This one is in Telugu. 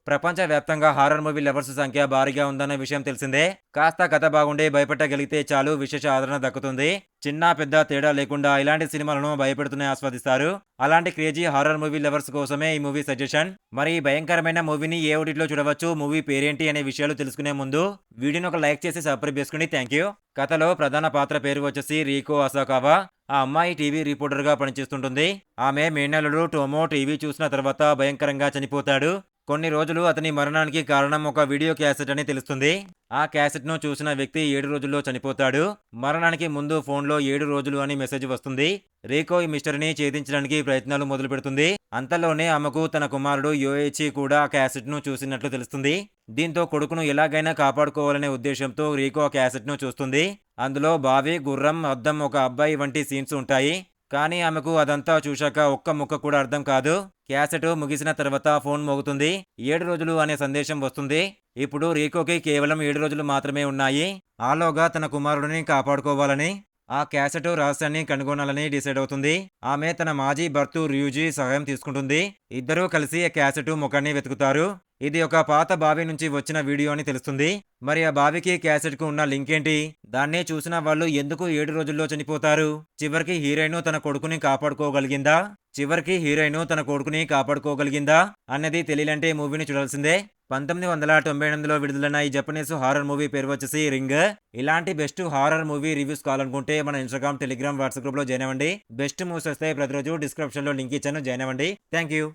ప్రపంచవ్యాప్తంగా హారర్ మూవీ లవర్స్ సంఖ్య భారీగా ఉందన్న విషయం తెలిసిందే. కాస్త కథ బాగుండి భయపెట్టగలిగితే చాలు విశేష ఆదరణ దక్కుతుంది. చిన్న పెద్ద తేడా లేకుండా ఇలాంటి సినిమాలను భయపెడుతూనే ఆస్వాదిస్తారు. అలాంటి క్రేజీ హారర్ మూవీ లవర్స్ కోసమే ఈ మూవీ సజెషన్. మరి ఈ భయంకరమైన మూవీని ఏ ఓటీటీలో చూడవచ్చు, మూవీ పేరేంటి అనే విషయాలు తెలుసుకునే ముందు వీడియోని ఒక లైక్ చేసి సబ్స్క్రైబ్ చేసుకోండి. Thank you. కథలో ప్రధాన పాత్ర పేరు వచ్చేసి రీకో అసాకావా. ఆ అమ్మాయి టీవీ రిపోర్టర్గా పనిచేస్తుంటుంది. ఆమె మేనల్లుడు టోమో టీవీ చూసిన తర్వాత భయంకరంగా చనిపోతాడు. కొన్ని రోజులు అతని మరణానికి కారణం ఒక వీడియో క్యాసెట్ అని తెలుస్తుంది. ఆ క్యాసెట్ను చూసిన వ్యక్తి 7 రోజుల్లో చనిపోతాడు. మరణానికి ముందు ఫోన్లో 7 రోజులు అని మెసేజ్ వస్తుంది. రీకో ఈ మిస్టరీని ఛేదించడానికి ప్రయత్నాలు మొదలు పెడుతుంది. అంతలోనే ఆమెకు తన కుమారుడు యోయిచి కూడా ఆ క్యాసెట్ను చూసినట్లు తెలుస్తుంది. దీంతో కొడుకును ఎలాగైనా కాపాడుకోవాలనే ఉద్దేశంతో రీకో ఆ క్యాసెట్ను చూస్తుంది. అందులో బావి, గుర్రం, అద్దం, ఒక అబ్బాయి వంటి సీన్స్ ఉంటాయి. కానీ ఆమెకు అదంతా చూశాక ఒక్క ముక్క కూడా అర్థం కాదు. క్యాసెట్ ముగిసిన తర్వాత ఫోన్ మోగుతుంది. 7 రోజులు అనే సందేశం వస్తుంది. ఇప్పుడు రీకోకి కేవలం 7 రోజులు మాత్రమే ఉన్నాయి. ఆలోగా తన కుమారుడిని కాపాడుకోవాలని, ఆ క్యాసెట్ రహస్యాన్ని కనుగొనాలని డిసైడ్ అవుతుంది. ఆమె తన మాజీ భర్త ర్యూజీ సహాయం తీసుకుంటుంది. ఇద్దరూ కలిసి ఆ క్యాసెట్ ముఖాన్ని వెతుకుతారు. ఇది ఒక పాత బావి నుంచి వచ్చిన వీడియో అని తెలుస్తుంది. మరి ఆ బావికి క్యాసెట్ కు ఉన్న లింక్ ఏంటి? దాన్ని చూసిన వాళ్ళు ఎందుకు 7 రోజుల్లో చనిపోతారు? చివరికి హీరోయిన్ తన కొడుకుని కాపాడుకోగలిగిందా అన్నది తెలియాలంటే మూవీని చూడాల్సిందే. 1998లో విడుదలైన ఈ జపనీస్ హారర్ మూవీ పేరు వచ్చేసి రింగ్. ఇలాంటి బెస్ట్ హారర్ మూవీ రివ్యూస్ కావాలనుకుంటే మన ఇన్స్టాగ్రామ్, టెలిగ్రామ్, వాట్సాప్ గ్రూప్ లో జాయిన్ అవ్వండి. బెస్ట్ మూవీస్ వస్తే ప్రతిరోజు డిస్క్రిప్షన్ లో లింక్ ఇచ్చాను, జాయిన్ అవ్వండి. Thank you.